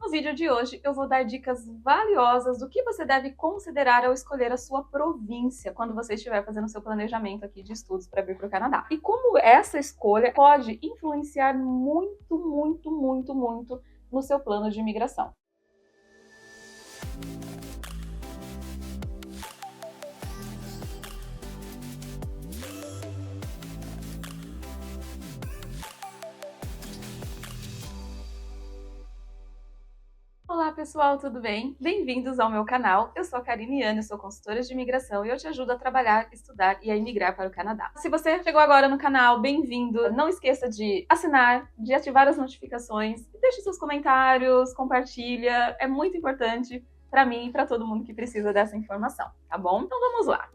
No vídeo de hoje eu vou dar dicas valiosas do que você deve considerar ao escolher a sua província quando você estiver fazendo seu planejamento aqui de estudos para vir para o Canadá. E como essa escolha pode influenciar muito no seu plano de imigração. Olá pessoal, tudo bem? Bem-vindos ao meu canal. Eu sou a Karine Yana, eu sou consultora de imigração e eu te ajudo a trabalhar, estudar e a imigrar para o Canadá. Se você chegou agora no canal, bem-vindo! Não esqueça de assinar, de ativar as notificações, deixe seus comentários, compartilha, é muito importante para mim e para todo mundo que precisa dessa informação, tá bom? Então vamos lá!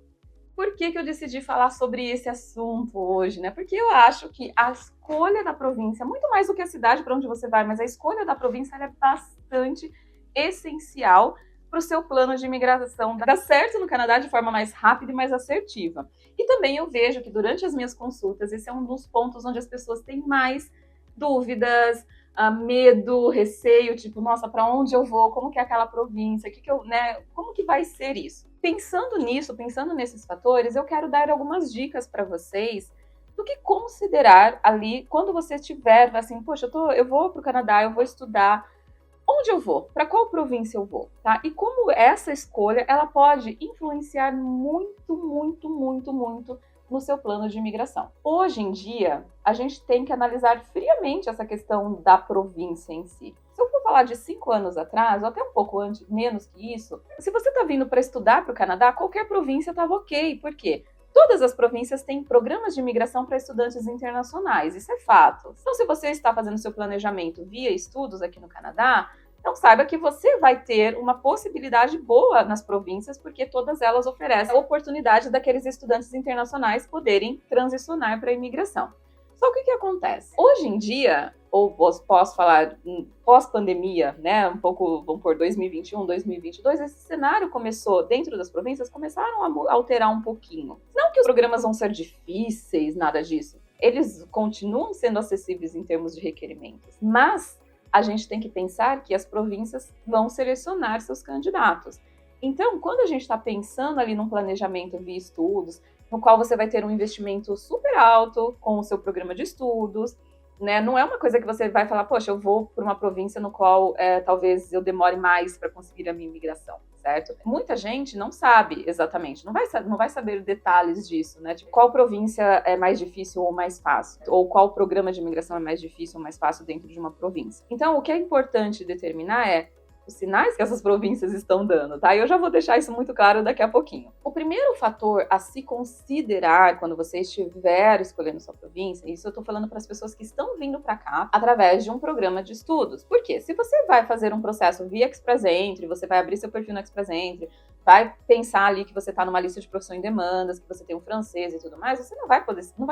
Por que eu decidi falar sobre esse assunto hoje, né? Porque eu acho que a escolha da província, muito mais do que a cidade para onde você vai, mas a escolha da província é bastante essencial para o seu plano de imigração dar certo no Canadá de forma mais rápida e mais assertiva. E também eu vejo que durante as minhas consultas, esse é um dos pontos onde as pessoas têm mais dúvidas, medo, receio, tipo, nossa, para onde eu vou? Como que é aquela província? Como que vai ser isso? Pensando nisso, pensando nesses fatores, eu quero dar algumas dicas para vocês do que considerar ali quando você estiver assim, poxa, eu vou para o Canadá, eu vou estudar. Onde eu vou? Para qual província eu vou? Tá? E como essa escolha ela pode influenciar muito no seu plano de imigração. Hoje em dia, a gente tem que analisar friamente essa questão da província em si. Se eu for falar de 5 anos atrás, ou até um pouco antes, menos que isso, se você está vindo para estudar para o Canadá, qualquer província estava ok. Por quê? Todas as províncias têm programas de imigração para estudantes internacionais, isso é fato. Então, se você está fazendo seu planejamento via estudos aqui no Canadá, então saiba que você vai ter uma possibilidade boa nas províncias, porque todas elas oferecem a oportunidade daqueles estudantes internacionais poderem transicionar para a imigração. Só que o que acontece? Hoje em dia, ou posso falar pós-pandemia, né, um pouco, vamos por 2021, 2022, esse cenário começou, dentro das províncias, começaram a alterar um pouquinho. Não que os programas vão ser difíceis, nada disso. Eles continuam sendo acessíveis em termos de requerimentos, mas a gente tem que pensar que as províncias vão selecionar seus candidatos. Então, quando a gente está pensando ali num planejamento via estudos, no qual você vai ter um investimento super alto com o seu programa de estudos, né? Não é uma coisa que você vai falar, poxa, eu vou para uma província no qual talvez eu demore mais para conseguir a minha imigração, certo? Muita gente não sabe exatamente, não vai saber detalhes disso, né? Tipo, qual província é mais difícil ou mais fácil, ou qual programa de imigração é mais difícil ou mais fácil dentro de uma província. Então, o que é importante determinar é os sinais que essas províncias estão dando, tá? E eu já vou deixar isso muito claro daqui a pouquinho. O primeiro fator a se considerar quando você estiver escolhendo sua província, isso eu tô falando para as pessoas que estão vindo para cá através de um programa de estudos. Por quê? Se você vai fazer um processo via Express Entry, você vai abrir seu perfil no Express Entry, vai pensar ali que você está numa lista de profissão em demandas, que você tem um francês e tudo mais, você não vai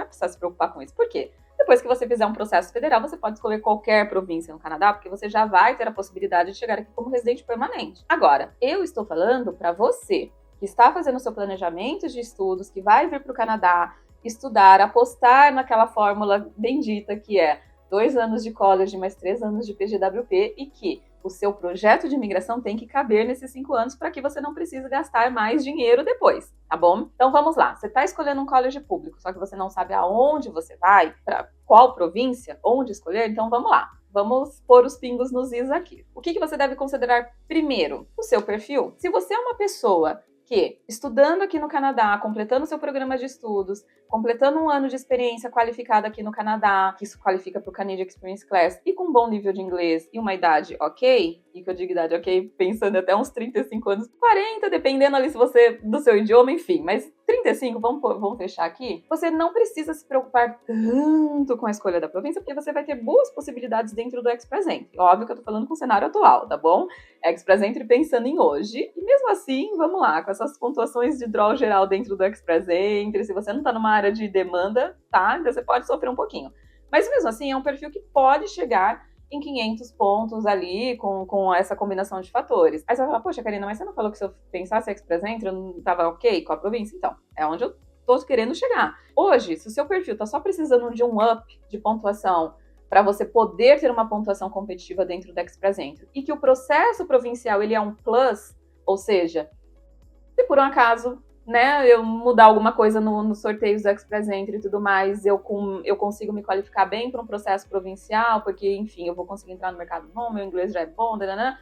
precisar se preocupar com isso. Por quê? Depois que você fizer um processo federal, você pode escolher qualquer província no Canadá, porque você já vai ter a possibilidade de chegar aqui como residente permanente. Agora, eu estou falando para você que está fazendo o seu planejamento de estudos, que vai vir para o Canadá, estudar, apostar naquela fórmula bendita que é 2 anos de college mais 3 anos de PGWP e que o seu projeto de imigração tem que caber nesses 5 anos para que você não precise gastar mais dinheiro depois, tá bom? Então vamos lá, você está escolhendo um college público, só que você não sabe aonde você vai, para qual província, onde escolher, então vamos lá. Vamos pôr os pingos nos is aqui. O que você deve considerar primeiro? O seu perfil. Se você é uma pessoa que, estudando aqui no Canadá, completando seu programa de estudos, completando um ano de experiência qualificada aqui no Canadá, que isso qualifica para o Canadian Experience Class, e com um bom nível de inglês e uma idade ok, e que eu digo idade ok, pensando até uns 35 anos, 40, dependendo ali se você, do seu idioma, enfim, mas 35, vamos fechar aqui, você não precisa se preocupar tanto com a escolha da província, porque você vai ter boas possibilidades dentro do Express Entry. Óbvio que eu tô falando com o cenário atual, tá bom? Express Entry pensando em hoje, e mesmo assim, vamos lá, com essas pontuações de draw geral dentro do Express Entry, se você não tá numa área de demanda, tá? Então você pode sofrer um pouquinho. Mas mesmo assim, é um perfil que pode chegar em 500 pontos ali, com essa combinação de fatores. Aí você vai falar, poxa, Karina, mas você não falou que se eu pensasse Express Entry, eu não tava ok com a província? Então, é onde eu tô querendo chegar. Hoje, se o seu perfil tá só precisando de um up de pontuação para você poder ter uma pontuação competitiva dentro do Express Entry. E que o processo provincial ele é um plus, ou seja, se por um acaso, né, eu mudar alguma coisa no sorteio do Express Entry e tudo mais, eu consigo me qualificar bem para um processo provincial, porque, enfim, eu vou conseguir entrar no mercado bom, meu inglês já é bom, danana.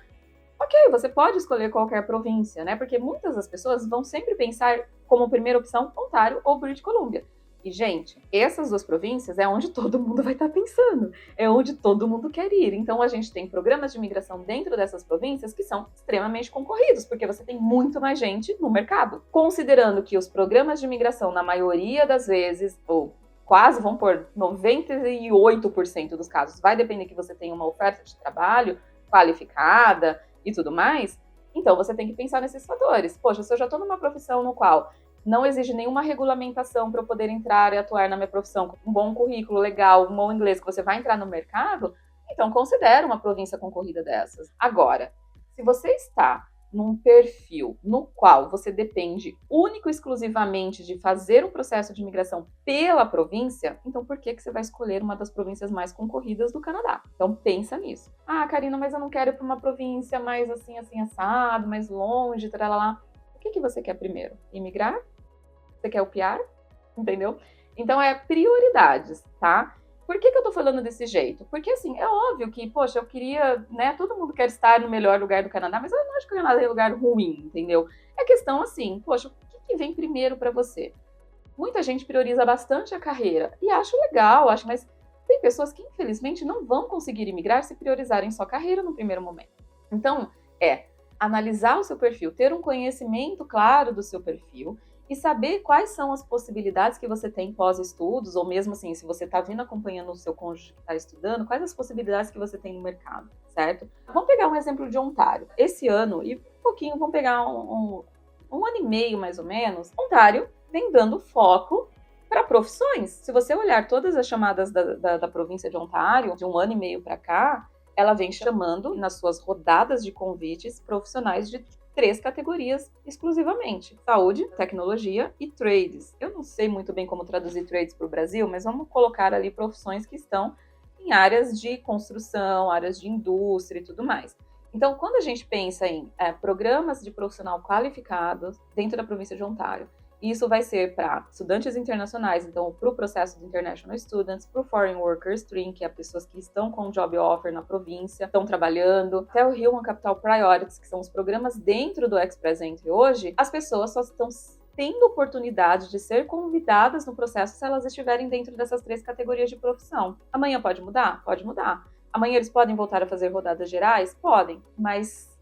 Ok, você pode escolher qualquer província, né? Porque muitas das pessoas vão sempre pensar como primeira opção Ontário ou British Columbia. E, gente, essas duas províncias é onde todo mundo vai estar pensando, é onde todo mundo quer ir. Então, a gente tem programas de imigração dentro dessas províncias que são extremamente concorridos, porque você tem muito mais gente no mercado. Considerando que os programas de imigração, na maioria das vezes, ou quase, vamos por 98% dos casos, vai depender que você tenha uma oferta de trabalho qualificada e tudo mais, então você tem que pensar nesses fatores. Poxa, se eu já estou numa profissão no qual não exige nenhuma regulamentação para eu poder entrar e atuar na minha profissão, com um bom currículo legal, um bom inglês, que você vai entrar no mercado, então considere uma província concorrida dessas. Agora, se você está num perfil no qual você depende único e exclusivamente de fazer um processo de imigração pela província, então por que você vai escolher uma das províncias mais concorridas do Canadá? Então pensa nisso. Ah, Karina, mas eu não quero ir para uma província mais assim, assado, mais longe, tralala. O que você quer primeiro? Imigrar? Você quer o PR? Entendeu? Então é prioridades, tá? Por que eu tô falando desse jeito? Porque, assim, é óbvio que, poxa, eu queria, né, todo mundo quer estar no melhor lugar do Canadá, mas eu não acho que o Canadá é um lugar ruim, entendeu? É questão, assim, poxa, o que vem primeiro para você? Muita gente prioriza bastante a carreira, e acho legal, mas tem pessoas que, infelizmente, não vão conseguir imigrar se priorizarem só a carreira no primeiro momento. Então, analisar o seu perfil, ter um conhecimento claro do seu perfil, e saber quais são as possibilidades que você tem pós-estudos, ou mesmo assim, se você está vindo acompanhando o seu cônjuge que está estudando, quais as possibilidades que você tem no mercado, certo? Vamos pegar um exemplo de Ontário. Esse ano, e um pouquinho, vamos pegar um ano e meio mais ou menos, Ontário vem dando foco para profissões. Se você olhar todas as chamadas da província de Ontário, de um ano e meio para cá, ela vem chamando nas suas rodadas de convites profissionais de 3 categorias exclusivamente: saúde, tecnologia e trades. Eu não sei muito bem como traduzir trades para o Brasil, mas vamos colocar ali profissões que estão em áreas de construção, áreas de indústria e tudo mais. Então, quando a gente pensa em programas de profissional qualificados dentro da província de Ontário, isso vai ser para estudantes internacionais, então para o processo de International Students, para o Foreign Workers Stream, que é pessoas que estão com job offer na província, estão trabalhando, até o Human Capital Priorities, que são os programas dentro do Express Entry hoje, as pessoas só estão tendo oportunidade de ser convidadas no processo se elas estiverem dentro dessas 3 categorias de profissão. Amanhã pode mudar? Pode mudar. Amanhã eles podem voltar a fazer rodadas gerais? Podem, mas,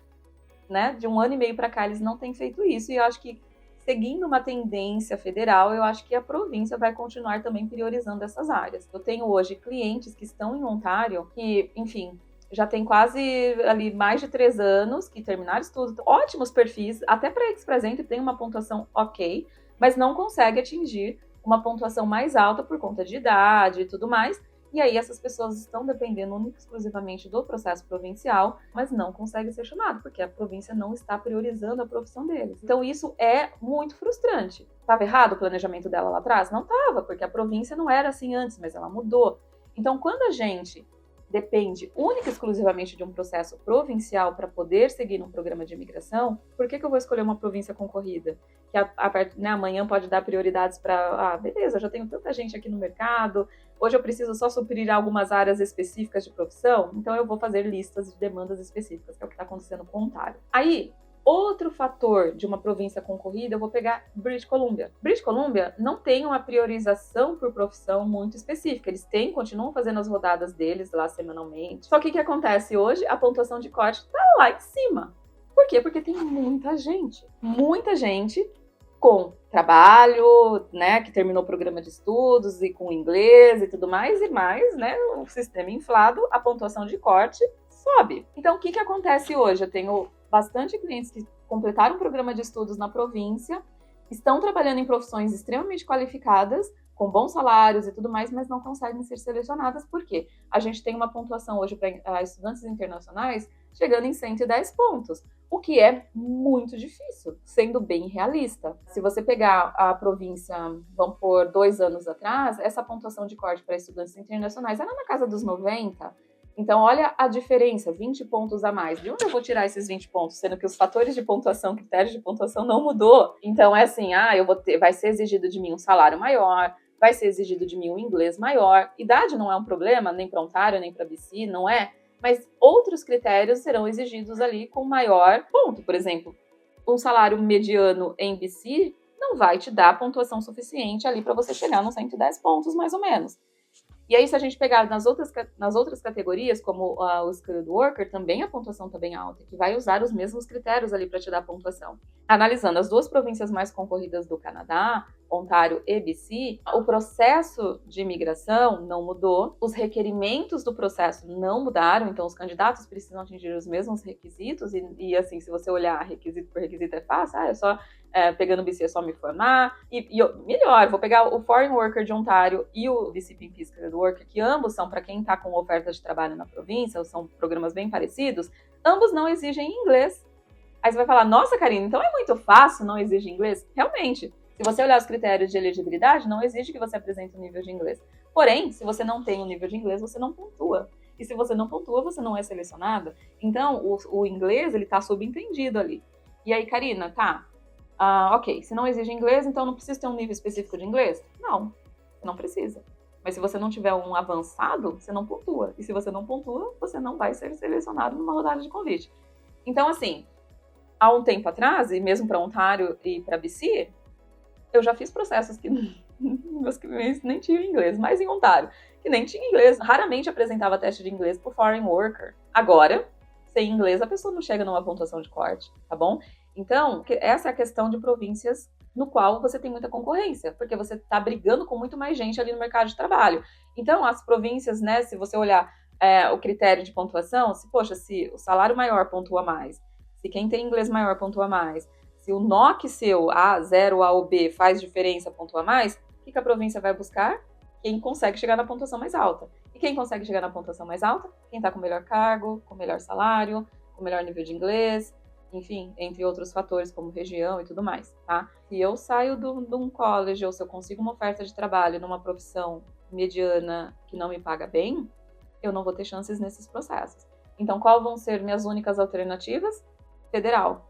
né, de um ano e meio para cá eles não têm feito isso, e eu acho que seguindo uma tendência federal, eu acho que a província vai continuar também priorizando essas áreas. Eu tenho hoje clientes que estão em Ontário, que, enfim, já tem quase ali mais de 3 anos, que terminaram estudos, ótimos perfis, até para Express Entry tem uma pontuação ok, mas não consegue atingir uma pontuação mais alta por conta de idade e tudo mais. E aí essas pessoas estão dependendo única e exclusivamente do processo provincial, mas não conseguem ser chamadas, porque a província não está priorizando a profissão deles. Então isso é muito frustrante. Estava errado o planejamento dela lá atrás? Não estava, porque a província não era assim antes, mas ela mudou. Então quando a gente depende única e exclusivamente de um processo provincial para poder seguir um programa de imigração, por que eu vou escolher uma província concorrida? Que amanhã pode dar prioridades para, beleza, já tenho tanta gente aqui no mercado, hoje eu preciso só suprir algumas áreas específicas de profissão, então eu vou fazer listas de demandas específicas, que é o que está acontecendo com o Ontário. Aí, outro fator de uma província concorrida, eu vou pegar British Columbia. British Columbia não tem uma priorização por profissão muito específica. Eles continuam fazendo as rodadas deles lá semanalmente. Só que o que acontece hoje? A pontuação de corte está lá em cima. Por quê? Porque tem muita gente com trabalho, né, que terminou o programa de estudos e com inglês e tudo mais, e mais, né, o sistema inflado, a pontuação de corte sobe. Então, o que acontece hoje? Eu tenho bastante clientes que completaram um programa de estudos na província, estão trabalhando em profissões extremamente qualificadas, com bons salários e tudo mais, mas não conseguem ser selecionadas. Por quê? A gente tem uma pontuação hoje para estudantes internacionais chegando em 110 pontos. o que é muito difícil, sendo bem realista. Se você pegar a província, vamos por 2 anos atrás, essa pontuação de corte para estudantes internacionais era na casa dos 90. Então, olha a diferença, 20 pontos a mais. De onde eu vou tirar esses 20 pontos? Sendo que os fatores de pontuação, critérios de pontuação não mudou. Então, é assim, vai ser exigido de mim um salário maior, vai ser exigido de mim um inglês maior. Idade não é um problema, nem para Ontário, nem para BC, não é. Mas outros critérios serão exigidos ali com maior ponto. Por exemplo, um salário mediano em BC não vai te dar pontuação suficiente ali para você chegar nos 110 pontos, mais ou menos. E aí, se a gente pegar nas outras categorias, como o Skilled Worker, também a pontuação está bem alta, que vai usar os mesmos critérios ali para te dar pontuação. Analisando as 2 províncias mais concorridas do Canadá, Ontário e BC, o processo de imigração não mudou, os requerimentos do processo não mudaram, então os candidatos precisam atingir os mesmos requisitos, e assim, se você olhar requisito por requisito é fácil, é só pegando o BC é só me formar, melhor, vou pegar o Foreign Worker de Ontário e o BCPP Skilled Worker, que ambos são para quem está com oferta de trabalho na província, são programas bem parecidos, ambos não exigem inglês. Aí você vai falar, nossa, Karina, então é muito fácil, não exige inglês? Realmente, se você olhar os critérios de elegibilidade, não exige que você apresente um nível de inglês. Porém, se você não tem um nível de inglês, você não pontua. E se você não pontua, você não é selecionada. Então, o inglês, ele está subentendido ali. E aí, Karina, tá, ok, se não exige inglês, então não precisa ter um nível específico de inglês? Não precisa. Mas se você não tiver um avançado, você não pontua. E se você não pontua, você não vai ser selecionado numa rodada de convite. Então, assim, há um tempo atrás, e mesmo para Ontário e para BC, eu já fiz processos que meus clientes nem tinham inglês, mas em Ontário, que nem tinha inglês, raramente apresentava teste de inglês para o Foreign Worker. Agora, sem inglês, a pessoa não chega numa pontuação de corte, tá bom? Então, essa é a questão de províncias no qual você tem muita concorrência, porque você está brigando com muito mais gente ali no mercado de trabalho. Então, as províncias, né, se você olhar o critério de pontuação, se o salário maior pontua mais, se quem tem inglês maior pontua mais, se o NOC seu, A0, A ou B, faz diferença, pontua mais, o que a província vai buscar? Quem consegue chegar na pontuação mais alta. E quem consegue chegar na pontuação mais alta? Quem está com melhor cargo, com melhor salário, com melhor nível de inglês, enfim, entre outros fatores como região e tudo mais, tá? Se eu saio de um college ou se eu consigo uma oferta de trabalho numa profissão mediana que não me paga bem, eu não vou ter chances nesses processos. Então, qual vão ser minhas únicas alternativas? Federal.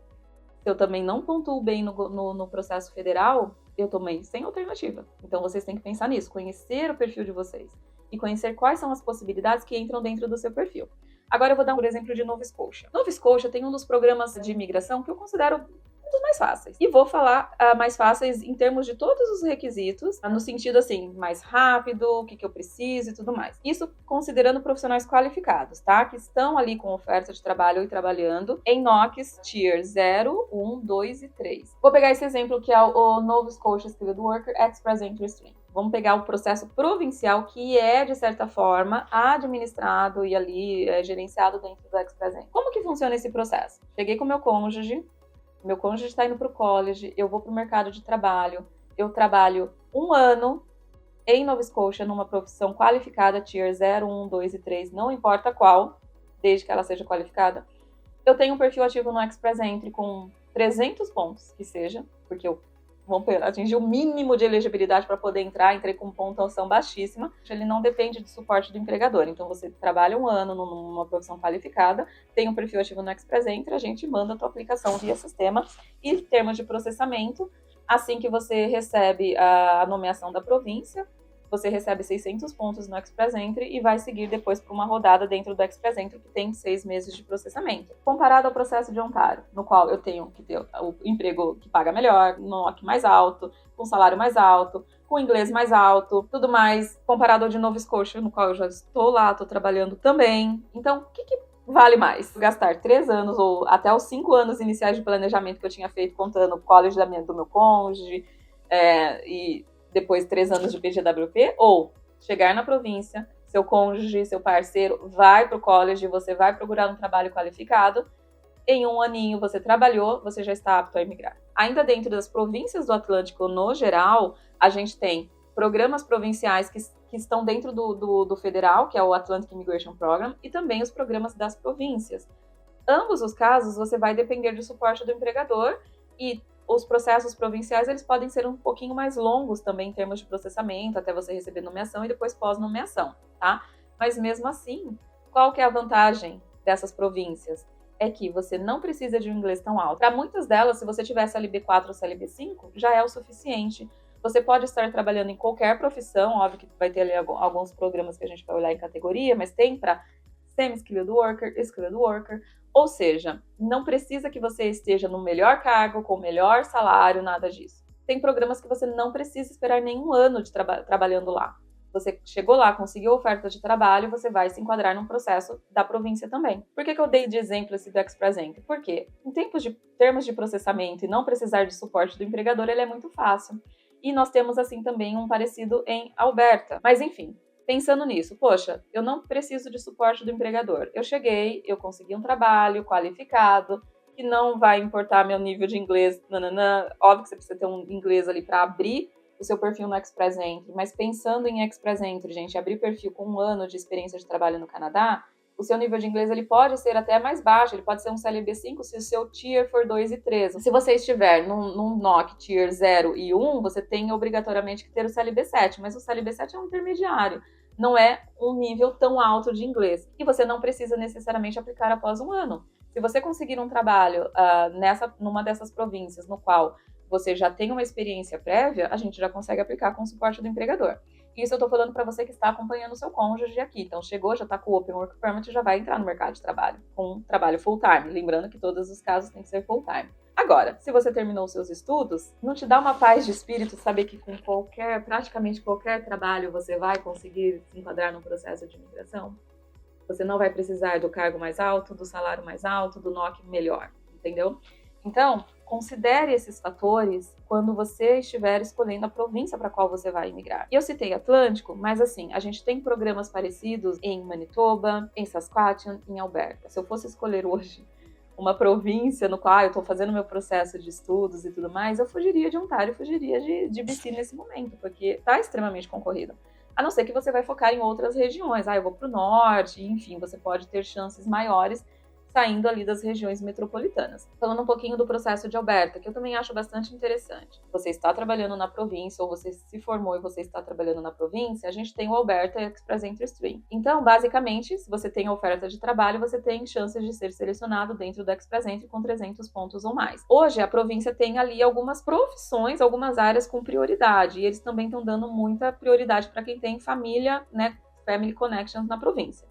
Se eu também não pontuo bem no processo federal, eu tomei sem alternativa. Então, vocês têm que pensar nisso, conhecer o perfil de vocês e conhecer quais são as possibilidades que entram dentro do seu perfil. Agora eu vou dar um exemplo de Nova Scotia. Nova Scotia tem um dos programas de imigração que eu considero um dos mais fáceis. E vou falar mais fáceis em termos de todos os requisitos, no sentido assim, mais rápido, o que eu preciso e tudo mais. Isso considerando profissionais qualificados, tá? Que estão ali com oferta de trabalho e trabalhando em NOCs Tier 0, 1, 2 e 3. Vou pegar esse exemplo que é o Nova Scotia Skilled Worker Express Entry Stream. Vamos pegar o processo provincial, que é, de certa forma, administrado e ali gerenciado dentro do Express Entry. Como que funciona esse processo? Cheguei com meu cônjuge está indo para o college, eu vou para o mercado de trabalho, eu trabalho 1 ano em Nova Scotia numa profissão qualificada, Tier 0, 1, 2 e 3, não importa qual, desde que ela seja qualificada. Eu tenho um perfil ativo no Express Entry com 300 pontos, que seja, porque eu vou atingir o mínimo de elegibilidade para poder entrar, entrei com pontuação baixíssima. Ele não depende do suporte do empregador. Então, você trabalha 1 ano numa profissão qualificada, tem um perfil ativo no Express Entry, a gente manda a tua aplicação via sistema e em termos de processamento, assim que você recebe a nomeação da província, você recebe 600 pontos no Express Entry e vai seguir depois para uma rodada dentro do Express Entry que tem 6 meses de processamento. Comparado ao processo de Ontário, no qual eu tenho que ter o emprego que paga melhor, no NOC mais alto, com salário mais alto, com inglês mais alto, tudo mais, comparado ao de Nova Scotia, no qual eu já estou lá, estou trabalhando também. Então, o que vale mais? Gastar 3 anos ou até os 5 anos iniciais de planejamento que eu tinha feito, contando o college do meu cônjuge e depois 3 anos de PGWP, ou chegar na província, seu cônjuge, seu parceiro vai para o college, você vai procurar um trabalho qualificado, em 1 aninho você trabalhou, você já está apto a imigrar. Ainda dentro das províncias do Atlântico, no geral, a gente tem programas provinciais que estão dentro do federal, que é o Atlantic Immigration Program, e também os programas das províncias. Ambos os casos, você vai depender de suporte do empregador e os processos provinciais, eles podem ser um pouquinho mais longos também em termos de processamento, até você receber nomeação e depois pós-nomeação, tá? Mas mesmo assim, qual que é a vantagem dessas províncias? É que você não precisa de um inglês tão alto. Para muitas delas, se você tiver CLB4 ou CLB5, já é o suficiente. Você pode estar trabalhando em qualquer profissão, óbvio que vai ter ali alguns programas que a gente vai olhar em categoria, mas tem para semi-skilled worker, skilled worker, ou seja, não precisa que você esteja no melhor cargo, com o melhor salário, nada disso. Tem programas que você não precisa esperar nenhum ano de trabalhando lá. Você chegou lá, conseguiu oferta de trabalho, você vai se enquadrar num processo da província também. Por que eu dei de exemplo esse do Express Entry? Porque em termos de processamento e não precisar de suporte do empregador, ele é muito fácil. E nós temos assim também um parecido em Alberta. Mas enfim, pensando nisso, poxa, eu não preciso de suporte do empregador. Eu cheguei, eu consegui um trabalho qualificado, que não vai importar meu nível de inglês, nananã. Óbvio que você precisa ter um inglês ali para abrir o seu perfil no Express Entry, mas pensando em Express Entry, gente, abrir perfil com 1 ano de experiência de trabalho no Canadá, o seu nível de inglês ele pode ser até mais baixo, ele pode ser um CLB5 se o seu Tier for 2 e 3. Se você estiver num NOC Tier 0 e 1, você tem obrigatoriamente que ter o CLB7, mas o CLB7 é um intermediário, não é um nível tão alto de inglês. E você não precisa necessariamente aplicar após 1 ano. Se você conseguir um trabalho numa dessas províncias no qual você já tem uma experiência prévia, a gente já consegue aplicar com o suporte do empregador. Isso eu tô falando para você que está acompanhando o seu cônjuge aqui. Então, chegou, já tá com o Open Work Permit, já vai entrar no mercado de trabalho, com um trabalho full-time. Lembrando que todos os casos têm que ser full-time. Agora, se você terminou os seus estudos, não te dá uma paz de espírito saber que com praticamente qualquer trabalho você vai conseguir se enquadrar no processo de imigração? Você não vai precisar do cargo mais alto, do salário mais alto, do NOC melhor, entendeu? Então, considere esses fatores quando você estiver escolhendo a província para qual você vai emigrar. E eu citei Atlântico, mas assim, a gente tem programas parecidos em Manitoba, em Saskatchewan, em Alberta. Se eu fosse escolher hoje uma província no qual eu estou fazendo meu processo de estudos e tudo mais, eu fugiria de Ontário, fugiria de BC nesse momento, porque está extremamente concorrido. A não ser que você vai focar em outras regiões. Eu vou para o norte, enfim, você pode ter chances maiores saindo ali das regiões metropolitanas. Falando um pouquinho do processo de Alberta, que eu também acho bastante interessante. Você está trabalhando na província, ou você se formou e você está trabalhando na província, a gente tem o Alberta Express Entry Stream. Então, basicamente, se você tem oferta de trabalho, você tem chances de ser selecionado dentro do Express Entry com 300 pontos ou mais. Hoje, a província tem ali algumas profissões, algumas áreas com prioridade, e eles também estão dando muita prioridade para quem tem família, né, family connections na província.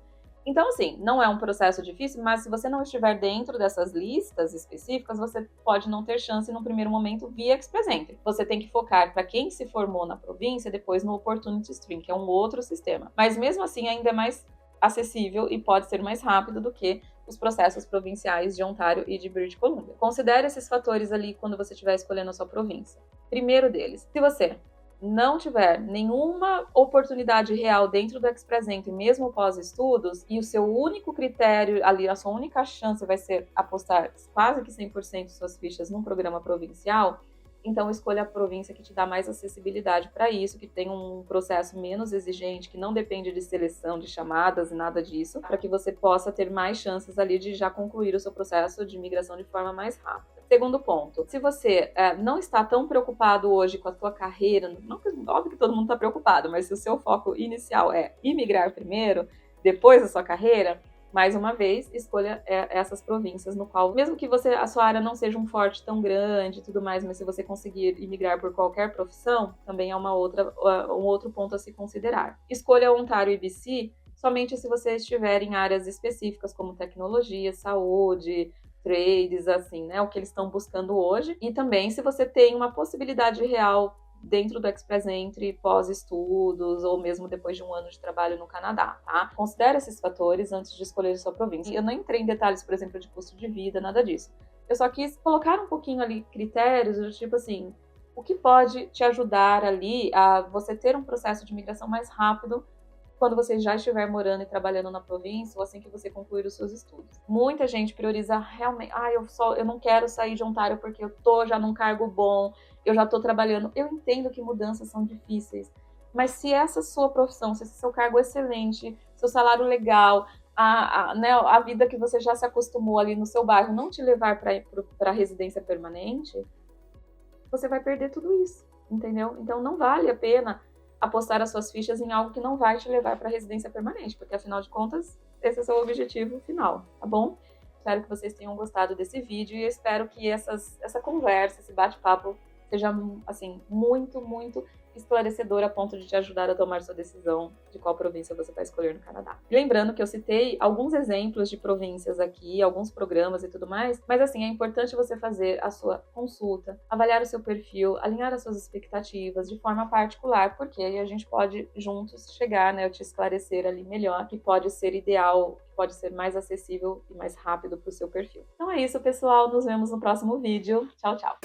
Então, assim, não é um processo difícil, mas se você não estiver dentro dessas listas específicas, você pode não ter chance no primeiro momento via Express Entry. Você tem que focar para quem se formou na província, depois no Opportunity Stream, que é um outro sistema. Mas mesmo assim, ainda é mais acessível e pode ser mais rápido do que os processos provinciais de Ontário e de British Columbia. Considere esses fatores ali quando você estiver escolhendo a sua província. Primeiro deles, se você não tiver nenhuma oportunidade real dentro do Express Entry, mesmo pós-estudos, e o seu único critério ali, a sua única chance vai ser apostar quase que 100% de suas fichas num programa provincial, então escolha a província que te dá mais acessibilidade para isso, que tem um processo menos exigente, que não depende de seleção, de chamadas e nada disso, para que você possa ter mais chances ali de já concluir o seu processo de imigração de forma mais rápida. Segundo ponto, se você não está tão preocupado hoje com a sua carreira, óbvio que todo mundo está preocupado, mas se o seu foco inicial é imigrar primeiro, depois da sua carreira, mais uma vez, escolha essas províncias no qual, mesmo que a sua área não seja um forte tão grande e tudo mais, mas se você conseguir imigrar por qualquer profissão, também é um outro ponto a se considerar. Escolha Ontário e BC somente se você estiver em áreas específicas como tecnologia, saúde, trades, assim, né? O que eles estão buscando hoje. E também se você tem uma possibilidade real dentro do Express Entry, pós-estudos, ou mesmo depois de 1 ano de trabalho no Canadá, tá? Considere esses fatores antes de escolher a sua província. Eu não entrei em detalhes, por exemplo, de custo de vida, nada disso. Eu só quis colocar um pouquinho ali critérios, do tipo assim, o que pode te ajudar ali a você ter um processo de imigração mais rápido quando você já estiver morando e trabalhando na província ou assim que você concluir os seus estudos. Muita gente prioriza realmente, eu não quero sair de Ontário porque eu tô já num cargo bom, eu já tô trabalhando. Eu entendo que mudanças são difíceis, mas se essa sua profissão, se esse seu cargo é excelente, seu salário legal, né, a vida que você já se acostumou ali no seu bairro não te levar para a residência permanente, você vai perder tudo isso, entendeu? Então não vale a pena apostar as suas fichas em algo que não vai te levar para a residência permanente, porque afinal de contas, esse é o seu objetivo final, tá bom? Espero que vocês tenham gostado desse vídeo e espero que essa conversa, esse bate-papo seja, assim, muito, muito esclarecedor a ponto de te ajudar a tomar sua decisão de qual província você vai escolher no Canadá. Lembrando que eu citei alguns exemplos de províncias aqui, alguns programas e tudo mais, mas assim, é importante você fazer a sua consulta, avaliar o seu perfil, alinhar as suas expectativas de forma particular, porque aí a gente pode juntos chegar, né, eu te esclarecer ali melhor, que pode ser ideal, pode ser mais acessível e mais rápido para o seu perfil. Então é isso, pessoal, nos vemos no próximo vídeo. Tchau, tchau!